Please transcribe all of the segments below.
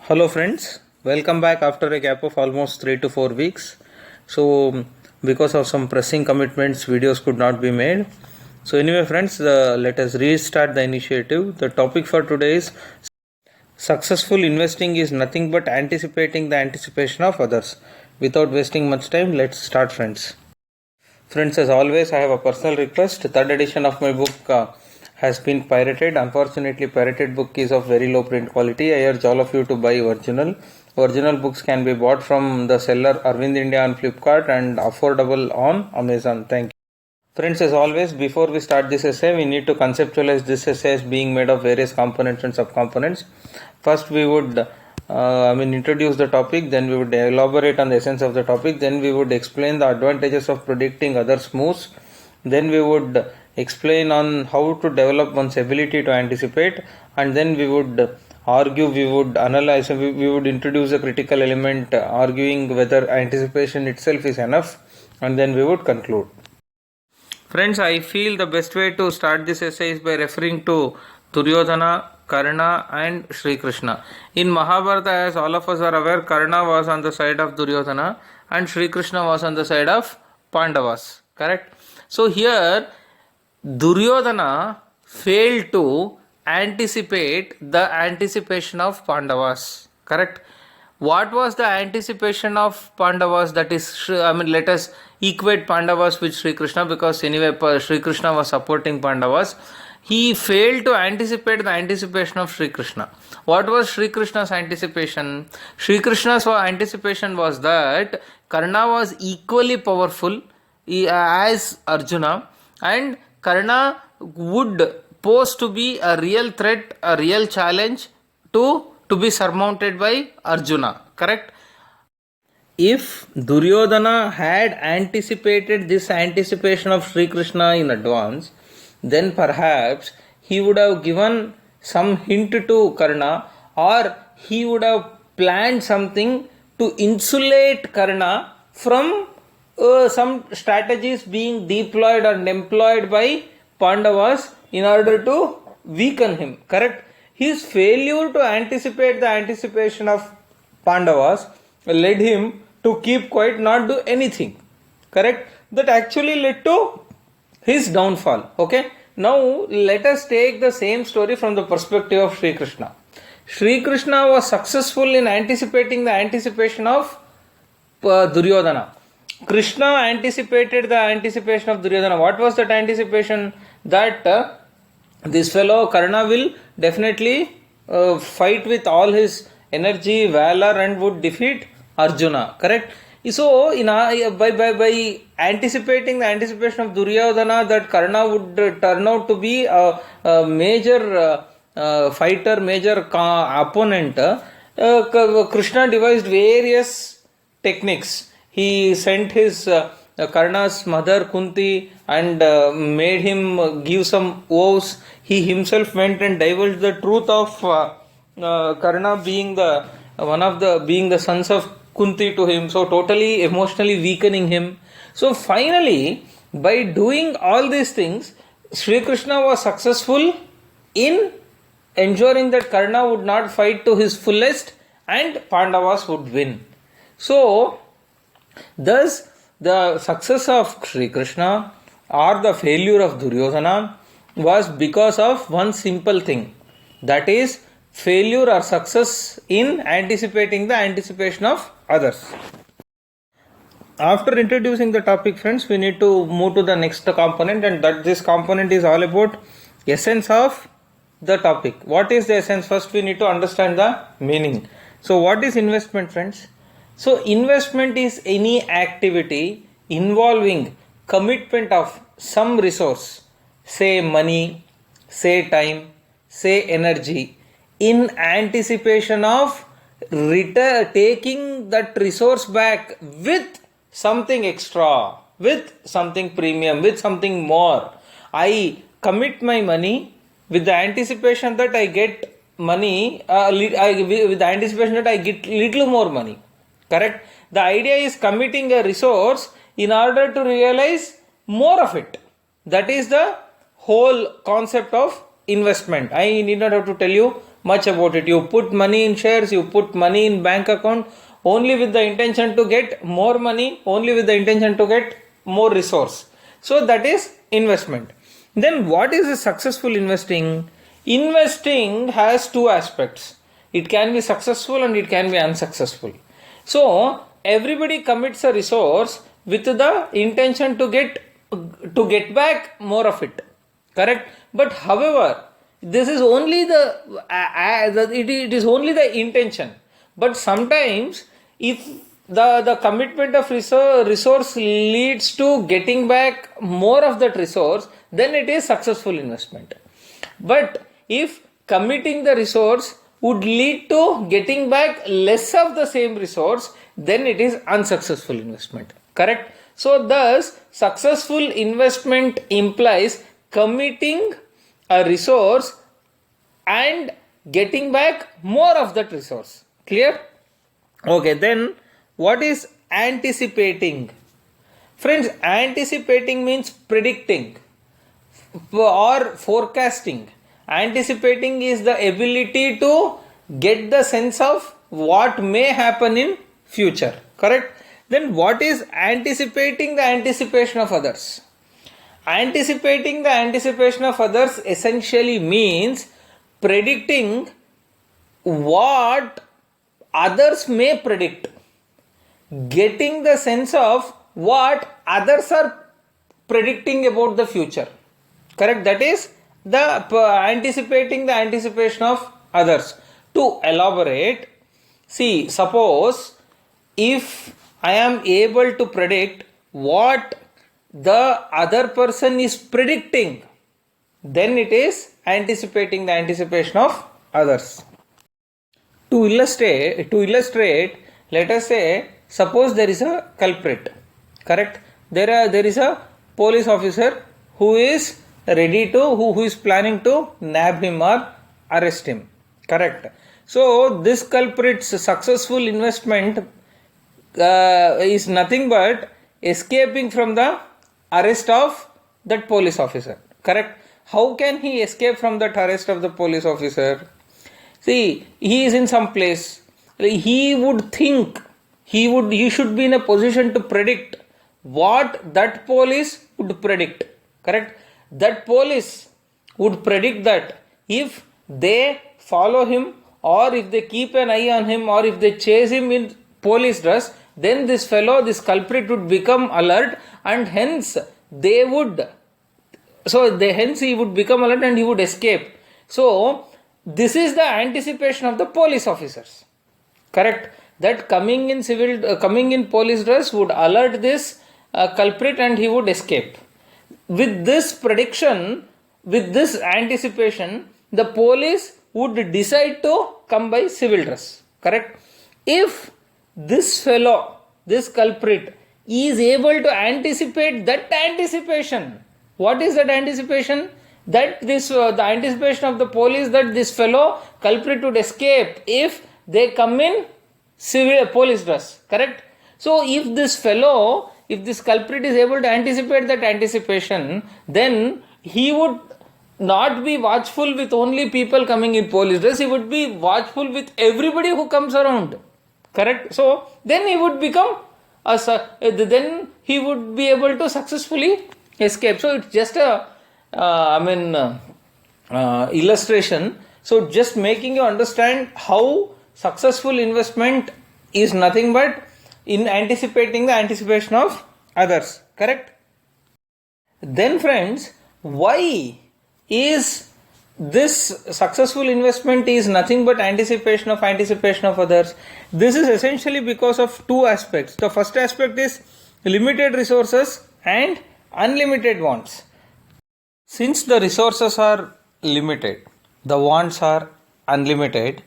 Hello friends, welcome back after a gap of almost 3 to 4 weeks. So because of some pressing commitments, videos could not be made. So anyway friends, let us restart the initiative. The topic for today is successful investing is nothing but anticipating the anticipation of others. Without wasting much time, let's start friends. Friends, as always, I have a personal request. Third edition of my book has been pirated. Unfortunately, pirated book is of very low print quality. I urge all of you to buy original. Original books can be bought from the seller Arvind India on Flipkart and affordable on Amazon. Thank you. Friends, as always, before we start this essay, we need to conceptualize this essay as being made of various components and subcomponents. First, we would introduce the topic, then we would elaborate on the essence of the topic, then we would explain the advantages of predicting others' moves, then we would explain on how to develop one's ability to anticipate, and then we would argue, we would analyze, we would introduce a critical element arguing whether anticipation itself is enough, and then we would conclude. Friends, I feel the best way to start this essay is by referring to Duryodhana, Karna and Sri Krishna. In Mahabharata, as all of us are aware, Karna was on the side of Duryodhana and Sri Krishna was on the side of Pandavas. Correct? So here, Duryodhana failed to anticipate the anticipation of Pandavas. Correct? What was the anticipation of Pandavas? That is, let us equate Pandavas with Sri Krishna, because anyway Sri Krishna was supporting Pandavas. He failed to anticipate the anticipation of Sri Krishna. What was Sri Krishna's anticipation? Sri Krishna's anticipation was that Karna was equally powerful as Arjuna, and Karna would pose to be a real threat, a real challenge to be surmounted by Arjuna. Correct? If Duryodhana had anticipated this anticipation of Sri Krishna in advance, then perhaps he would have given some hint to Karna, or he would have planned something to insulate Karna from some strategies being deployed and employed by Pandavas in order to weaken him. Correct? His failure to anticipate the anticipation of Pandavas led him to keep quiet, not do anything. Correct? That actually led to his downfall. Okay? Now let us take the same story from the perspective of Sri Krishna. Sri Krishna was successful in anticipating the anticipation of Duryodhana. Krishna anticipated the anticipation of Duryodhana. What was that anticipation? That this fellow Karna will definitely fight with all his energy, valor, and would defeat Arjuna. Correct? So, by anticipating the anticipation of Duryodhana, that Karna would turn out to be a major fighter, major opponent, Krishna devised various techniques. He sent his Karna's mother Kunti and made him give some vows. He himself went and divulged the truth of Karna being the sons of Kunti to him, so totally emotionally weakening him. So finally, by doing all these things, Sri Krishna was successful in ensuring that Karna would not fight to his fullest and Pandavas would win. So, thus the success of Sri Krishna or the failure of Duryodhana was because of one simple thing, that is failure or success in anticipating the anticipation of others. After introducing the topic, friends, we need to move to the next component, and that this component is all about essence of the topic. What is the essence? First we need to understand the meaning. So what is investment, friends? So investment is any activity involving commitment of some resource, say money, say time, say energy, in anticipation of taking that resource back with something extra, with something premium, with something more. I commit my money with the anticipation that I get money, with the anticipation that I get little more money. Correct? The idea is committing a resource in order to realize more of it. That is the whole concept of investment. I need not have to tell you much about it. You put money in shares, you put money in bank account only with the intention to get more money, only with the intention to get more resource. So that is investment. Then what is a successful investing? Investing has two aspects. It can be successful and it can be unsuccessful. So everybody commits a resource with the intention to get back more of it. Correct? But however, this is only it is only the intention. But sometimes if the commitment of resource leads to getting back more of that resource, then it is successful investment. But if committing the resource would lead to getting back less of the same resource, then it is unsuccessful investment. Correct? So thus, successful investment implies committing a resource and getting back more of that resource. Clear? Okay, then what is anticipating? Friends, anticipating means predicting or forecasting. Anticipating is the ability to get the sense of what may happen in future. Correct? Then what is anticipating the anticipation of others? Anticipating the anticipation of others essentially means predicting what others may predict, getting the sense of what others are predicting about the future. Correct? That is the anticipating the anticipation of others. To elaborate, see, suppose if I am able to predict what the other person is predicting, then it is anticipating the anticipation of others. To illustrate, let us say, suppose there is a culprit. Correct? There is a police officer who is ready to, who is planning to nab him or arrest him. Correct? So this culprit's successful investment is nothing but escaping from the arrest of that police officer. Correct? How can he escape from that arrest of the police officer? See, he is in some place. He would think, he should be in a position to predict what that police would predict. Correct? That police would predict that if they follow him, or if they keep an eye on him, or if they chase him in police dress, then this culprit would become alert, and hence he would become alert and he would escape. So this is the anticipation of the police officers. Correct? That coming in police dress would alert this culprit and he would escape. With this prediction, with this anticipation, the police would decide to come by civil dress. Correct? If this fellow, this culprit, is able to anticipate that anticipation, what is that anticipation? That the anticipation of the police that this fellow culprit would escape if they come in civil police dress. Correct? So if this culprit is able to anticipate that anticipation, then he would not be watchful with only people coming in police dress, he would be watchful with everybody who comes around. Correct? So then he would become then he would be able to successfully escape. So it's just a illustration. So just making you understand how successful investment is nothing but in anticipating the anticipation of others. Correct? Then friends, why is this successful investment is nothing but anticipation of others? This is essentially because of two aspects. The first aspect is limited resources and unlimited wants. Since the resources are limited, the wants are unlimited,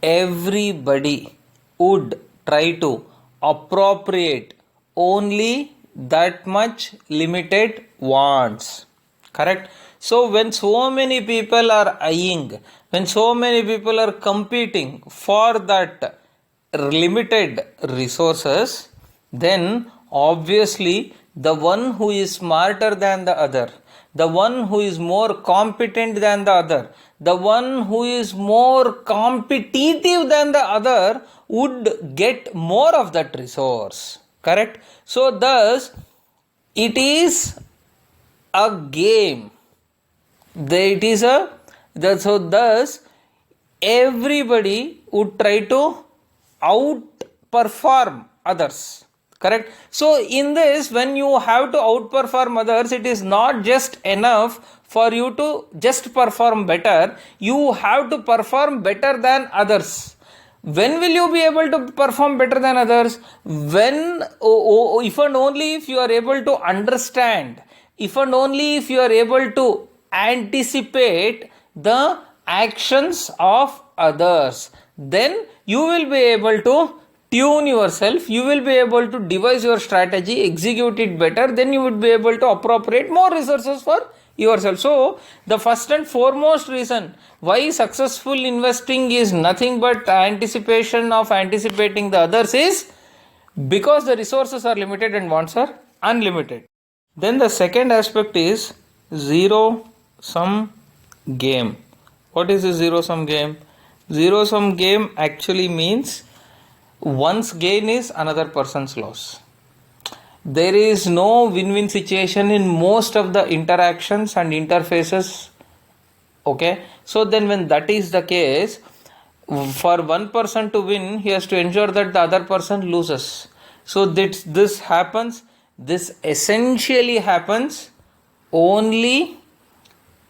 everybody would try to appropriate only that much limited wants. Correct? So when so many people are eyeing, when so many people are competing for that limited resources, then obviously the one who is smarter than the other, the one who is more competent than the other, the one who is more competitive than the other would get more of that resource. Correct? So thus it is a game. So thus everybody would try to outperform others. Correct? So in this, when you have to outperform others, it is not just enough for you to just perform better. You have to perform better than others. When will you be able to perform better than others? When, if and only if you are able to understand, if and only if you are able to anticipate the actions of others, then you will be able to tune yourself, you will be able to devise your strategy, execute it better, then you would be able to appropriate more resources for yourself. So the first and foremost reason why successful investing is nothing but anticipation of anticipating the others is because the resources are limited and wants are unlimited. Then the second aspect is zero sum game. What is a zero sum game? Zero sum game actually means one's gain is another person's loss. There is no win-win situation in most of the interactions and interfaces. Okay, so then when that is the case, for one person to win, he has to ensure that the other person loses. So this happens, this essentially happens only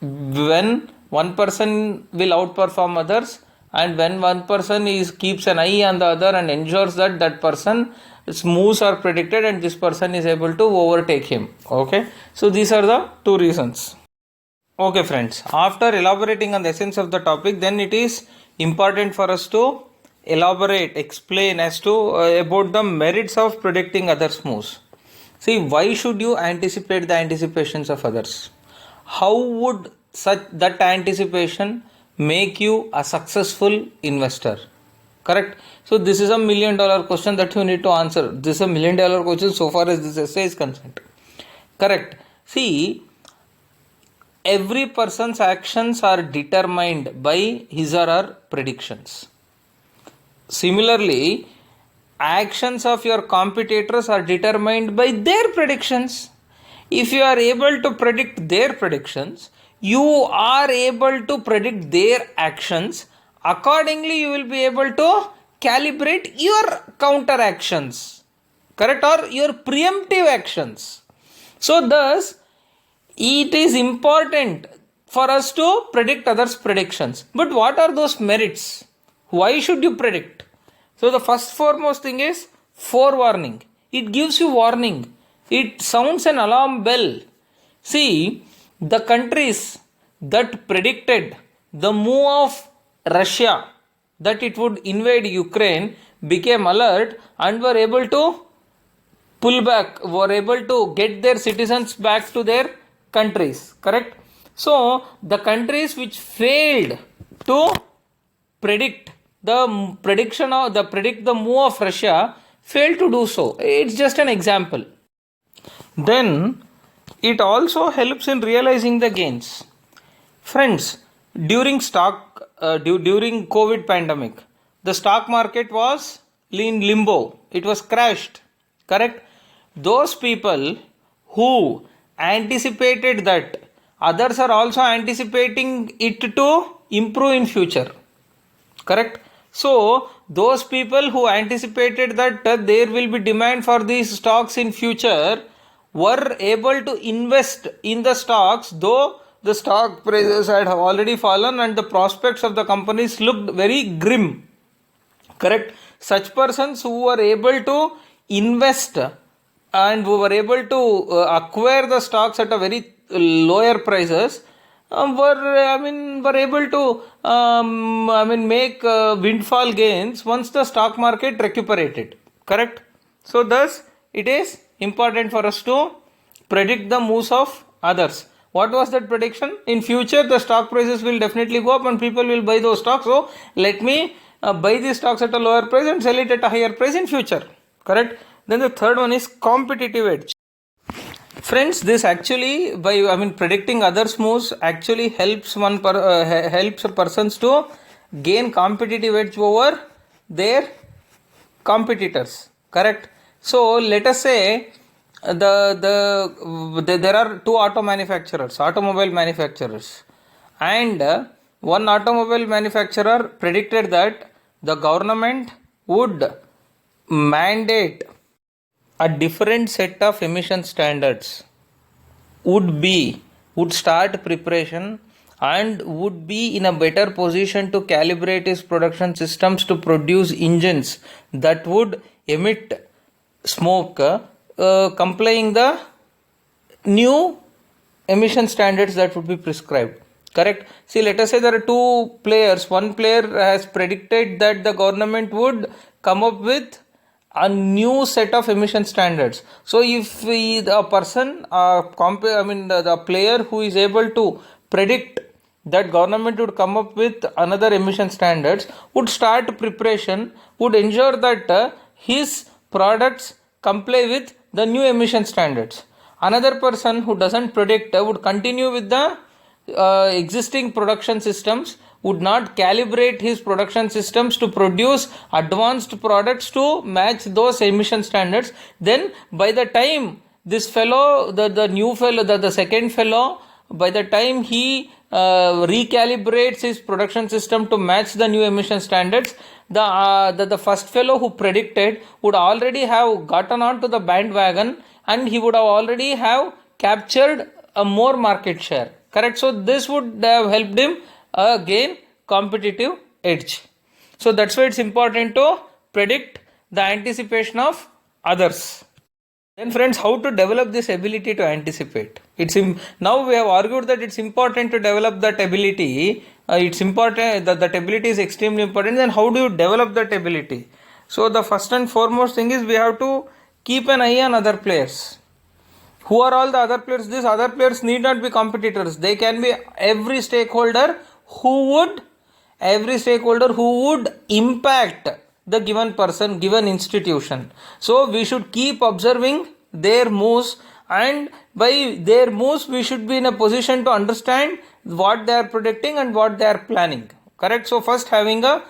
when one person will outperform others, and when one person keeps an eye on the other and ensures that that person's moves are predicted and this person is able to overtake him. Okay, so these are the two reasons. Okay friends, after elaborating on the essence of the topic, then it is important for us to elaborate, explain as to about the merits of predicting others' moves. See, why should you anticipate the anticipations of others? How would that anticipation make you a successful investor? Correct? So this is $1 million question that you need to answer. This is $1 million question so far as this essay is concerned. Correct? See, every person's actions are determined by his or her predictions. Similarly, actions of your competitors are determined by their predictions. If you are able to predict their predictions, you are able to predict their actions. Accordingly, you will be able to calibrate your counter actions, correct, or your preemptive actions. So thus, it is important for us to predict others' predictions. But what are those merits? Why should you predict? So the first foremost thing is forewarning. It gives you warning. It sounds an alarm bell. See, the countries that predicted the move of Russia, that it would invade Ukraine, became alert and were able to pull back, were able to get their citizens back to their countries. Correct? So the countries which failed to predict the move of Russia failed to do so. It's just an example. Then it also helps in realizing the gains. Friends, during COVID pandemic, the stock market was in limbo. It was crashed. Correct? Those people who anticipated that, others are also anticipating it to improve in future. Correct? So those people who anticipated that there will be demand for these stocks in future were able to invest in the stocks, though the stock prices had already fallen and the prospects of the companies looked very grim. Correct? Such persons who were able to invest and who were able to acquire the stocks at a very lower prices were able to make windfall gains once the stock market recuperated. Correct? So thus it is important for us to predict the moves of others. What was that prediction? In future the stock prices will definitely go up and people will buy those stocks. So let me buy these stocks at a lower price and sell it at a higher price in future. Correct? Then the third one is competitive edge. Friends, this actually predicting others moves actually helps helps persons to gain competitive edge over their competitors, correct? So let us say there are two automobile manufacturers, and one automobile manufacturer predicted that the government would mandate a different set of emission standards, would start preparation, and would be in a better position to calibrate its production systems to produce engines that would emit smoke, complying the new emission standards that would be prescribed, correct? See, let us say there are two players. One player has predicted that the government would come up with a new set of emission standards. So if the person the player who is able to predict that government would come up with another emission standards would start preparation, would ensure that his products comply with the new emission standards. Another person who doesn't predict would continue with the existing production systems, would not calibrate his production systems to produce advanced products to match those emission standards. Then by the time this fellow, the new fellow, the second fellow, by the time he recalibrates his production system to match the new emission standards, the first fellow who predicted would already have gotten onto the bandwagon, and he would have already have captured a more market share, correct? So this would have helped him gain competitive edge. So that's why it's important to predict the anticipation of others. Then friends, how to develop this ability to anticipate? Now we have argued that it's important to develop that ability. It's important that ability is extremely important. Then how do you develop that ability? So the first and foremost thing is we have to keep an eye on other players. Who are all the other players? These other players need not be competitors. They can be every stakeholder who would impact the given person, given institution. So we should keep observing their moves, and by their moves we should be in a position to understand what they are predicting and what they are planning, correct? So first, having a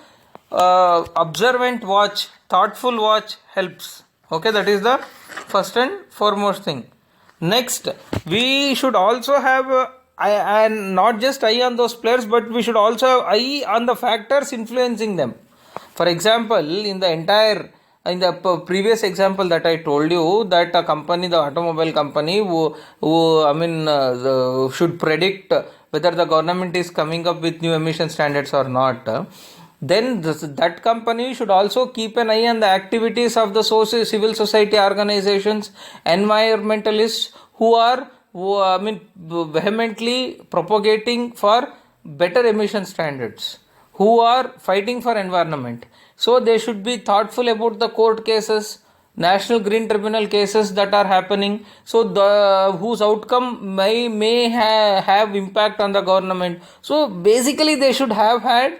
observant watch, thoughtful watch helps, okay? That is the first and foremost thing. Next, we should also have and not just eye on those players, but we should also have eye on the factors influencing them. For example, in the previous example that I told you, that a company, the automobile company, should predict whether the government is coming up with new emission standards or not. Then that company should also keep an eye on the activities of the civil society organizations, environmentalists who are vehemently propagating for better emission standards, who are fighting for environment. So they should be thoughtful about the court cases, national green tribunal cases that are happening, so whose outcome may have impact on the government. So basically they should have an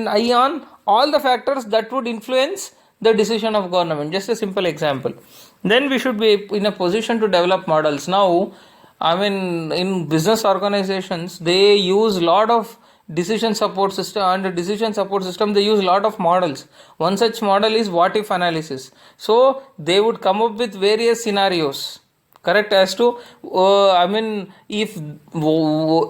eye on all the factors that would influence the decision of government. Just a simple example. Then we should be in a position to develop models. Now, in business organizations, they use a lot of decision support system. Under decision support system, they use a lot of models. One such model is what if analysis. So they would come up with various scenarios, correct, as to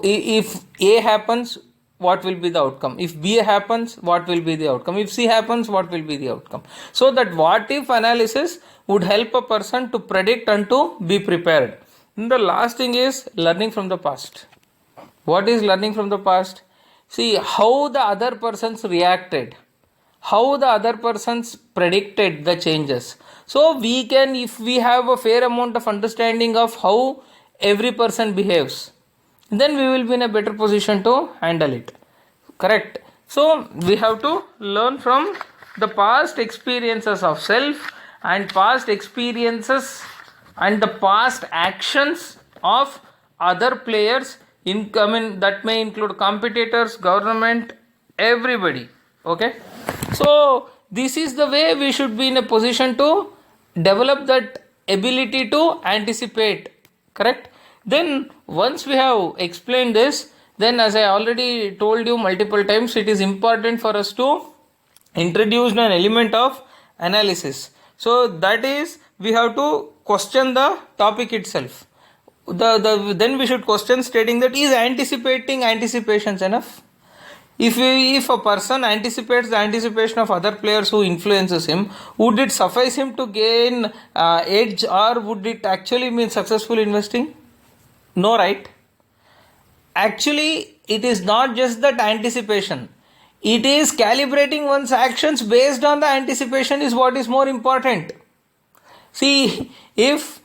if A happens, what will be the outcome? If B happens, what will be the outcome? If C happens, what will be the outcome? So that what if analysis would help a person to predict and to be prepared. And the last thing is learning from the past. What is learning from the past? See how the other persons reacted, how the other persons predicted the changes. So we can, if we have a fair amount of understanding of how every person behaves, then we will be in a better position to handle it, correct? So we have to learn from the past experiences of self and past experiences and the past actions of other players, that may include competitors, government, everybody, okay? So this is the way we should be in a position to develop that ability to anticipate. Correct? Then once we have explained this, then as I already told you multiple times, it is important for us to introduce an element of analysis. So that is, we have to question the topic itself. Then we should question stating that is anticipating anticipations enough? If a person anticipates the anticipation of other players who influences him, would it suffice him to gain edge, or would it actually mean successful investing? No, right? Actually, it is not just that anticipation. It is calibrating one's actions based on the anticipation is what is more important. See, if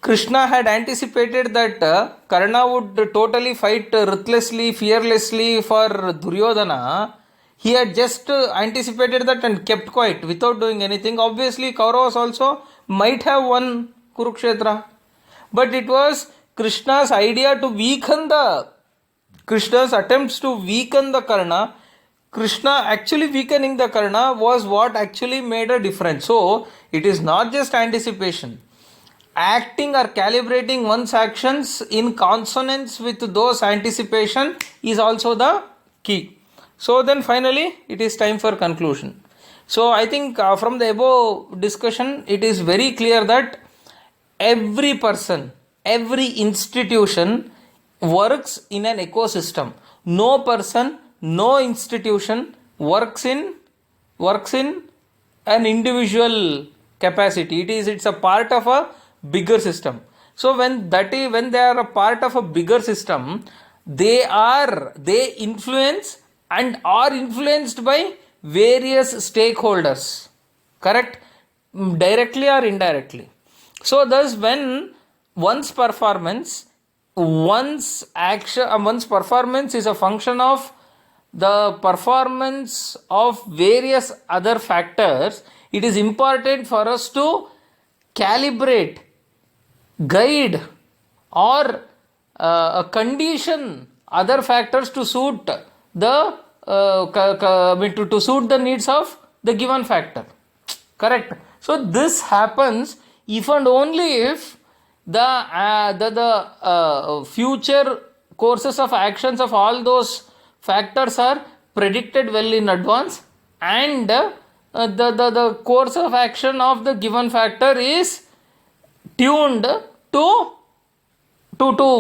Krishna had anticipated that Karna would totally fight ruthlessly, fearlessly for Duryodhana, he had just anticipated that and kept quiet without doing anything. Obviously, Kauravas also might have won Kurukshetra. But it was Krishna's idea to weaken Krishna's attempts to weaken the Karna. Krishna actually weakening the Karna was what actually made a difference. So, it is not just anticipation. Acting or calibrating one's actions in consonance with those anticipation is also the key. So then finally it is time for conclusion. So I think from the above discussion it is very clear that every person, every institution works in an ecosystem. No person, no institution works in an individual capacity. It's a part of a bigger system. So when they are a part of a bigger system, they influence and are influenced by various stakeholders. Correct? Directly or indirectly. So thus when one's performance is a function of the performance of various other factors, it is important for us to calibrate, guide, or condition other factors to suit the to suit the needs of the given factor. Correct? So this happens if and only if the future courses of actions of all those factors are predicted well in advance, and the course of action of the given factor is tuned to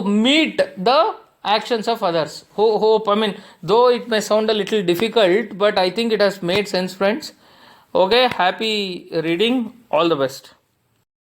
meet the actions of others. Though it may sound a little difficult, but I think it has made sense, friends. Okay, happy reading. All the best.